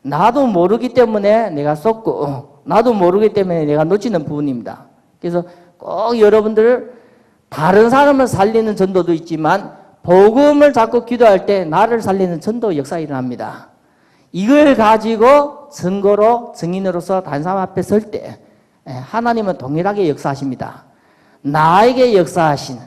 나도 모르기 때문에 내가 쏟고 나도 모르기 때문에 내가 놓치는 부분입니다. 그래서 꼭 여러분들 다른 사람을 살리는 전도도 있지만 복음을 잡고 기도할 때 나를 살리는 전도 역사가 일어납니다. 이걸 가지고 증거로 증인으로서 다른 사람 앞에 설 때 하나님은 동일하게 역사하십니다. 나에게 역사하신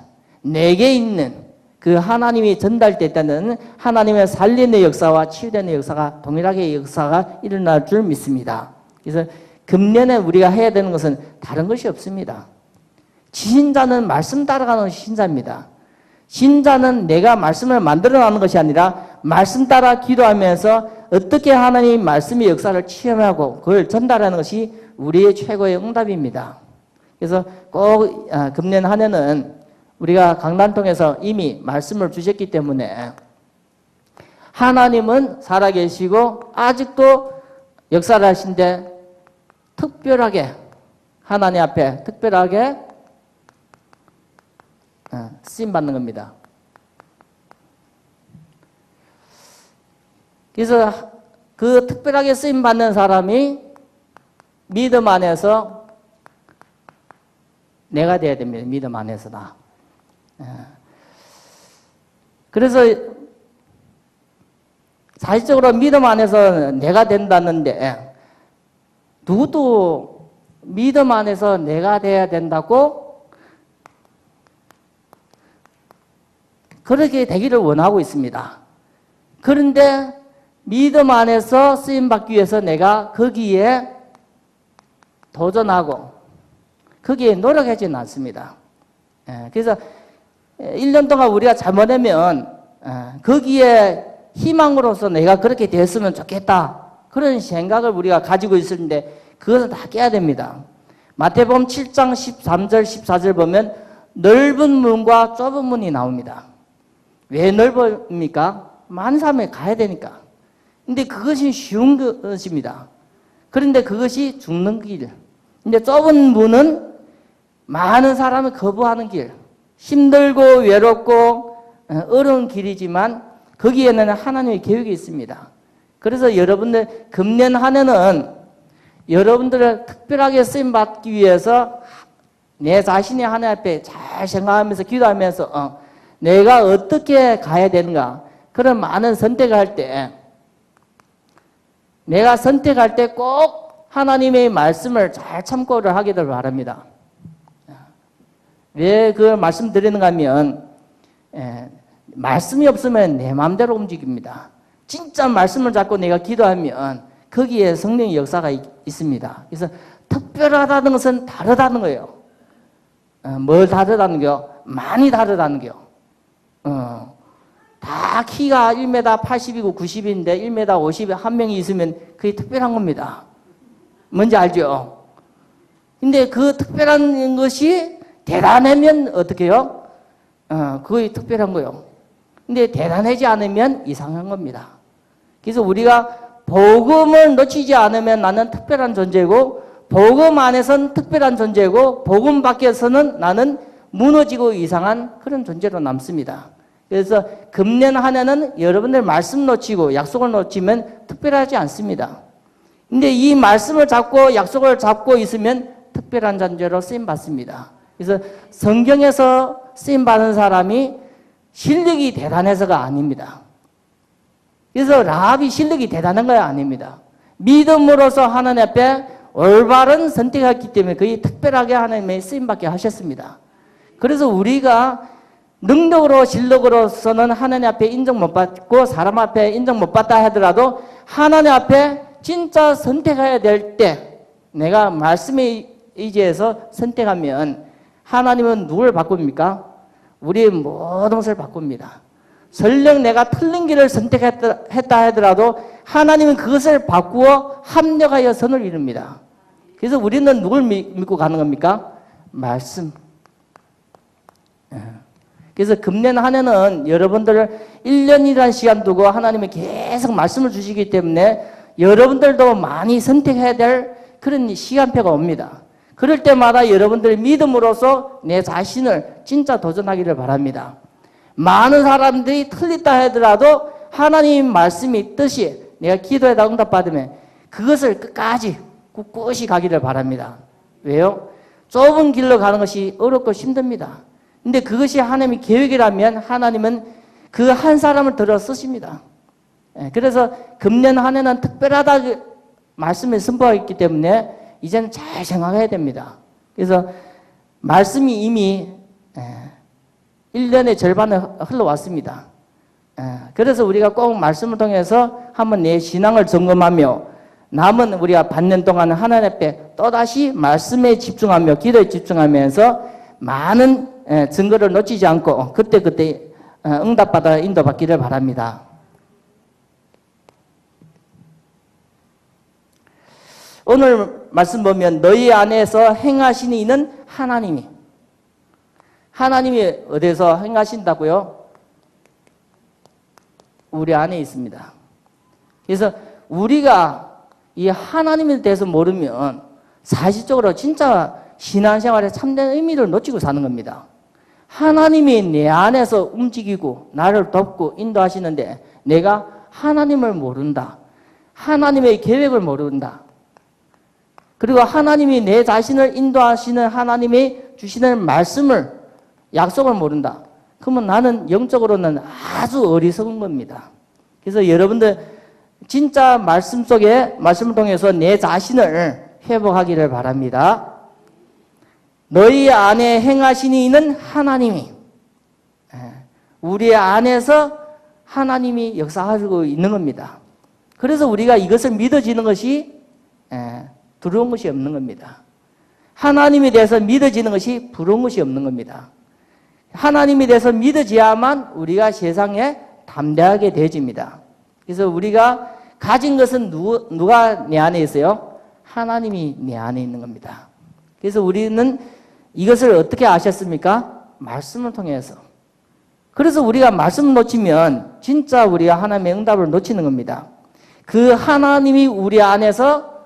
내게 있는 그 하나님이 전달됐다는 하나님의 살리는 역사와 치유되는 역사가 동일하게 역사가 일어날 줄 믿습니다. 그래서 금년에 우리가 해야 되는 것은 다른 것이 없습니다. 신자는 말씀 따라가는 신자입니다. 신자는 내가 말씀을 만들어가는 것이 아니라 말씀 따라 기도하면서 어떻게 하나님의 말씀의 역사를 체험하고 그걸 전달하는 것이 우리의 최고의 응답입니다. 그래서 꼭 금년 한 해는 우리가 강단 통해서 이미 말씀을 주셨기 때문에 하나님은 살아계시고 아직도 역사를 하신데 특별하게 하나님 앞에 특별하게 쓰임받는 겁니다. 그래서 그 특별하게 쓰임받는 사람이 믿음 안에서 내가 돼야 됩니다. 믿음 안에서다. 그래서 사실적으로 믿음 안에서 내가 된다는데 누구도 믿음 안에서 내가 돼야 된다고 그렇게 되기를 원하고 있습니다. 그런데 믿음 안에서 쓰임받기 위해서 내가 거기에 도전하고 거기에 노력하지는 않습니다. 그래서 1년 동안 우리가 잘못하면 거기에 희망으로서 내가 그렇게 됐으면 좋겠다. 그런 생각을 우리가 가지고 있었는데 그것은 다 깨야 됩니다. 마태복음 7장 13절 14절 보면 넓은 문과 좁은 문이 나옵니다. 왜 넓습니까? 많은 사람이 가야 되니까. 근데 그것이 쉬운 것입니다. 그런데 그것이 죽는 길. 근데 좁은 문은 많은 사람이 거부하는 길. 힘들고 외롭고 어려운 길이지만 거기에는 하나님의 계획이 있습니다. 그래서 여러분들 금년 한 해는 여러분들을 특별하게 쓰임받기 위해서 내 자신이 하나님 앞에 잘 생각하면서 기도하면서 내가 어떻게 가야 되는가 그런 많은 선택을 할 때 내가 선택할 때 꼭 하나님의 말씀을 잘 참고를 하기를 바랍니다. 왜 그 말씀 드리는가 하면 말씀이 없으면 내 마음대로 움직입니다. 진짜 말씀을 잡고 내가 기도하면 거기에 성령의 역사가 있습니다. 그래서 특별하다는 것은 다르다는 거예요. 뭘 다르다는 거요? 많이 다르다는 거요. 다 키가 1m 80이고 90인데 1m 50에 한 명이 있으면 그게 특별한 겁니다. 뭔지 알죠? 근데 그 특별한 것이 대단하면 어떻게 해요? 그게 특별한 거예요. 근데 대단하지 않으면 이상한 겁니다. 그래서 우리가 복음을 놓치지 않으면 나는 특별한 존재고 복음 안에서는 특별한 존재고 복음 밖에서는 나는 무너지고 이상한 그런 존재로 남습니다. 그래서 금년 한 해는 여러분들 말씀 놓치고 약속을 놓치면 특별하지 않습니다. 근데 이 말씀을 잡고 약속을 잡고 있으면 특별한 존재로 쓰임받습니다. 그래서 성경에서 쓰임받은 사람이 실력이 대단해서가 아닙니다. 그래서 라합이 실력이 대단한 거 아닙니다. 믿음으로서 하나님 앞에 올바른 선택을 했기 때문에 거의 특별하게 하나님의 쓰임받게 하셨습니다. 그래서 우리가 능력으로 실력으로서는 하나님 앞에 인정 못 받고 사람 앞에 인정 못 받다 하더라도 하나님 앞에 진짜 선택해야 될 때 내가 말씀에 의지해서 선택하면 하나님은 누굴 바꿉니까? 우리의 모든 것을 바꿉니다. 설령 내가 틀린 길을 선택했다 하더라도 하나님은 그것을 바꾸어 합력하여 선을 이룹니다. 그래서 우리는 누굴 믿고 가는 겁니까? 말씀. 그래서 금년 한 해는 여러분들 1년이라는 시간 두고 하나님이 계속 말씀을 주시기 때문에 여러분들도 많이 선택해야 될 그런 시간표가 옵니다. 그럴 때마다 여러분들의 믿음으로서 내 자신을 진짜 도전하기를 바랍니다. 많은 사람들이 틀렸다 하더라도 하나님 말씀이 뜻이 내가 기도에다 응답받으면 그것을 끝까지 꿋꿋이 가기를 바랍니다. 왜요? 좁은 길로 가는 것이 어렵고 힘듭니다. 근데 그것이 하나님의 계획이라면 하나님은 그 한 사람을 들어 쓰십니다. 그래서 금년 한 해는 특별하다 말씀을 선포하기 때문에 이제는 잘 생각해야 됩니다. 그래서 말씀이 이미 1년의 절반을 흘러왔습니다. 그래서 우리가 꼭 말씀을 통해서 한번 내 신앙을 점검하며 남은 우리가 반년 동안 하나님 앞에 또다시 말씀에 집중하며 기도에 집중하면서 많은 증거를 놓치지 않고 그때그때 응답받아 인도받기를 바랍니다. 오늘 말씀 보면 너희 안에서 행하시니 이는 하나님이 어디서 행하신다고요? 우리 안에 있습니다. 그래서 우리가 이 하나님에 대해서 모르면 사실적으로 진짜 신앙생활에 참된 의미를 놓치고 사는 겁니다. 하나님이 내 안에서 움직이고 나를 돕고 인도하시는데 내가 하나님을 모른다. 하나님의 계획을 모른다. 그리고 하나님이 내 자신을 인도하시는 하나님이 주시는 말씀을 약속을 모른다. 그러면 나는 영적으로는 아주 어리석은 겁니다. 그래서 여러분들 진짜 말씀 속에 말씀을 통해서 내 자신을 회복하기를 바랍니다. 너희 안에 행하시니 이는 하나님이 우리 안에서 하나님이 역사하고 있는 겁니다. 그래서 우리가 이것을 믿어지는 것이 두려운 것이 없는 겁니다. 하나님에 대해서 믿어지는 것이 부러운 것이 없는 겁니다. 하나님에 대해서 믿어져야만 우리가 세상에 담대하게 되어집니다. 그래서 우리가 가진 것은 누가 내 안에 있어요? 하나님이 내 안에 있는 겁니다. 그래서 우리는 이것을 어떻게 아셨습니까? 말씀을 통해서. 그래서 우리가 말씀을 놓치면 진짜 우리가 하나님의 응답을 놓치는 겁니다. 그 하나님이 우리 안에서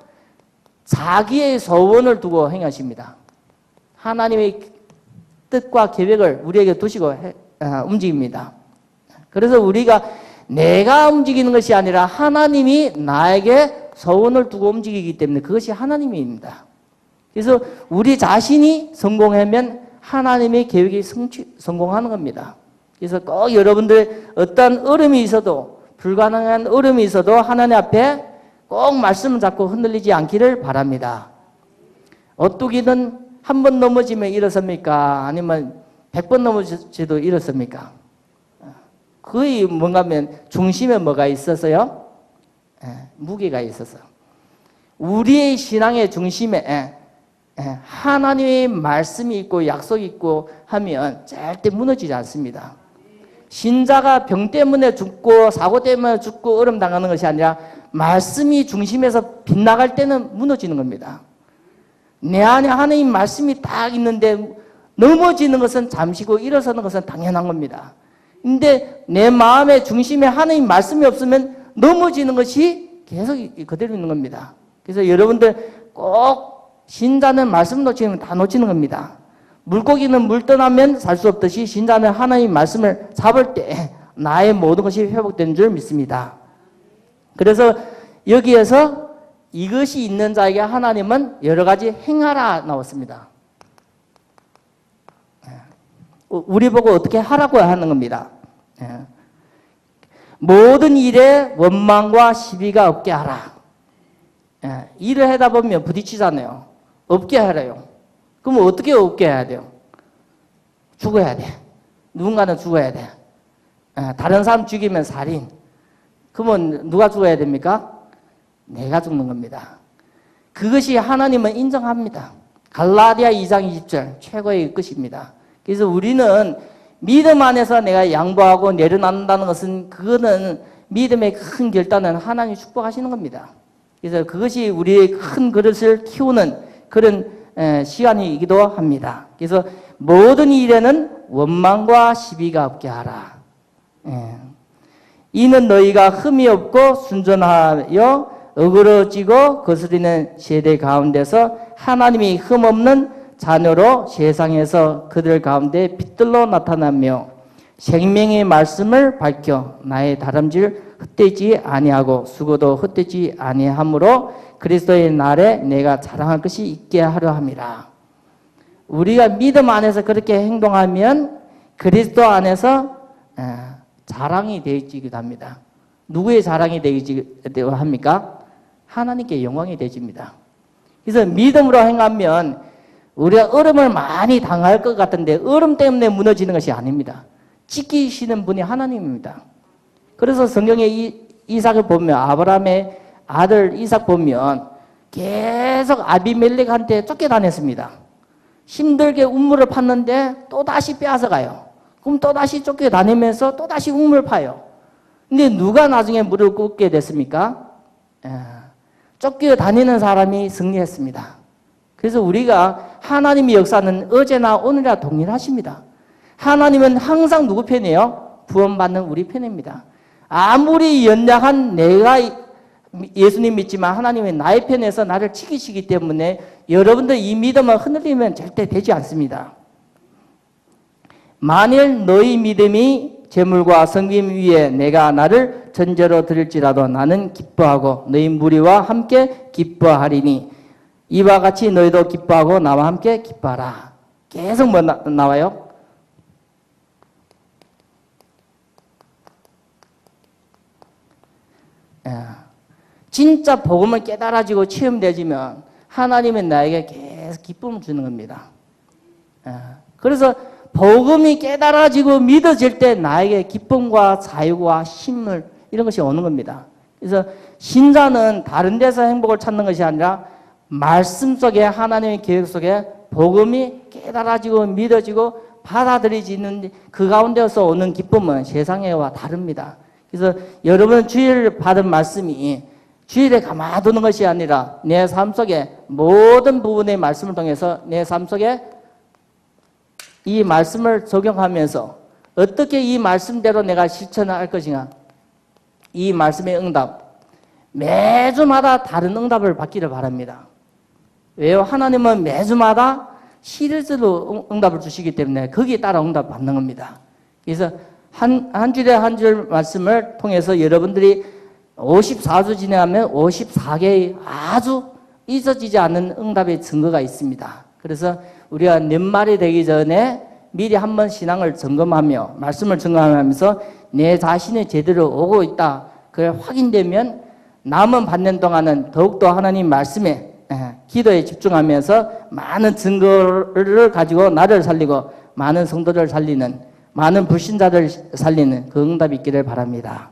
자기의 소원을 두고 행하십니다. 하나님의 뜻과 계획을 우리에게 두시고 움직입니다. 그래서 우리가 내가 움직이는 것이 아니라 하나님이 나에게 소원을 두고 움직이기 때문에 그것이 하나님입니다. 그래서 우리 자신이 성공하면 하나님의 계획이 성공하는 겁니다. 그래서 꼭 여러분들 어떤 어려움이 있어도 불가능한 어려움이 있어도 하나님 앞에 꼭 말씀을 잡고 흔들리지 않기를 바랍니다. 오뚜기는 한 번 넘어지면 일어섭니까? 아니면 100번 넘어지도 일어섭니까? 거의 뭔가 하면 중심에 뭐가 있어서요? 무게가 있어서. 우리의 신앙의 중심에 하나님의 말씀이 있고 약속이 있고 하면 절대 무너지지 않습니다. 신자가 병 때문에 죽고 사고 때문에 죽고 어려움 당하는 것이 아니라 말씀이 중심에서 빗나갈 때는 무너지는 겁니다. 내 안에 하나님 말씀이 딱 있는데 넘어지는 것은 잠시고 일어서는 것은 당연한 겁니다. 근데 내 마음의 중심에 하나님 말씀이 없으면 넘어지는 것이 계속 그대로 있는 겁니다. 그래서 여러분들 꼭 신자는 말씀 놓치면 다 놓치는 겁니다. 물고기는 물 떠나면 살 수 없듯이 신자는 하나님 말씀을 잡을 때 나의 모든 것이 회복되는 줄 믿습니다. 그래서 여기에서 이것이 있는 자에게 하나님은 여러 가지 행하라 나왔습니다. 우리 보고 어떻게 하라고 하는 겁니다. 모든 일에 원망과 시비가 없게 하라. 일을 하다 보면 부딪히잖아요. 없게 하래요. 그럼 어떻게 없게 해야 돼요? 죽어야 돼. 누군가는 죽어야 돼. 다른 사람 죽이면 살인. 그러면 누가 죽어야 됩니까? 내가 죽는 겁니다. 그것이 하나님은 인정합니다. 갈라디아 2장 20절 최고의 것입니다. 그래서 우리는 믿음 안에서 내가 양보하고 내려놓는다는 것은 그거는 믿음의 큰 결단은 하나님이 축복하시는 겁니다. 그래서 그것이 우리의 큰 그릇을 키우는 그런 시간이기도 합니다. 그래서 모든 일에는 원망과 시비가 없게 하라. 이는 너희가 흠이 없고 순전하여 어그러지고 거스리는 세대 가운데서 하나님이 흠없는 자녀로 세상에서 그들 가운데 빛들로 나타나며 생명의 말씀을 밝혀 나의 다름질 헛되지 아니하고 수고도 헛되지 아니하므로 그리스도의 날에 내가 자랑할 것이 있게 하려 함이라. 우리가 믿음 안에서 그렇게 행동하면 그리스도 안에서 자랑이 되어지기도 합니다. 누구의 자랑이 되어지기도 합니까? 하나님께 영광이 되어집니다. 그래서 믿음으로 행하면 우리가 얼음을 많이 당할 것 같은데 얼음 때문에 무너지는 것이 아닙니다. 지키시는 분이 하나님입니다. 그래서 성경에 이삭을 보면 아브라함의 아들 이삭 보면 계속 아비멜렉한테 쫓겨다녔습니다. 힘들게 우물을 팠는데 또다시 빼앗아가요. 그럼 또다시 쫓겨다니면서 또다시 우물을 파요. 근데 누가 나중에 물을 굽게 됐습니까? 쫓겨다니는 사람이 승리했습니다. 그래서 우리가 하나님의 역사는 어제나 오늘이나 동일하십니다. 하나님은 항상 누구 편이에요? 구원받는 우리 편입니다. 아무리 연약한 내가 예수님 믿지만 하나님은 나의 편에서 나를 지키시기 때문에 여러분들 이 믿음을 흔들리면 절대 되지 않습니다. 만일 너희 믿음이 재물과 성김 위에 내가 나를 전제로 드릴지라도 나는 기뻐하고 너희 무리와 함께 기뻐하리니 이와 같이 너희도 기뻐하고 나와 함께 기뻐하라. 계속 뭐 나와요? 진짜 복음을 깨달아지고 체험되지면 하나님은 나에게 계속 기쁨을 주는 겁니다. 그래서 복음이 깨달아지고 믿어질 때 나에게 기쁨과 자유와 힘을 이런 것이 오는 겁니다. 그래서 신자는 다른 데서 행복을 찾는 것이 아니라 말씀 속에 하나님의 계획 속에 복음이 깨달아지고 믿어지고 받아들여지는 그 가운데서 오는 기쁨은 세상에와 다릅니다. 그래서 여러분 주일 받은 말씀이 주일에 가만두는 것이 아니라 내 삶 속에 모든 부분의 말씀을 통해서 내 삶 속에 이 말씀을 적용하면서 어떻게 이 말씀대로 내가 실천할 것인가, 이 말씀의 응답 매주마다 다른 응답을 받기를 바랍니다. 왜요? 하나님은 매주마다 시리즈로 응답을 주시기 때문에 거기에 따라 응답 받는 겁니다. 그래서 한 줄에 한 줄 말씀을 통해서 여러분들이 54주 지나면 54개의 아주 잊어지지 않는 응답의 증거가 있습니다. 그래서 우리가 연말이 되기 전에 미리 한번 신앙을 점검하며 말씀을 점검하면서 내 자신이 제대로 오고 있다. 그게 확인되면 남은 반년 동안은 더욱더 하나님 말씀에 기도에 집중하면서 많은 증거를 가지고 나를 살리고 많은 성도를 살리는 많은 불신자들 살리는 그 응답이 있기를 바랍니다.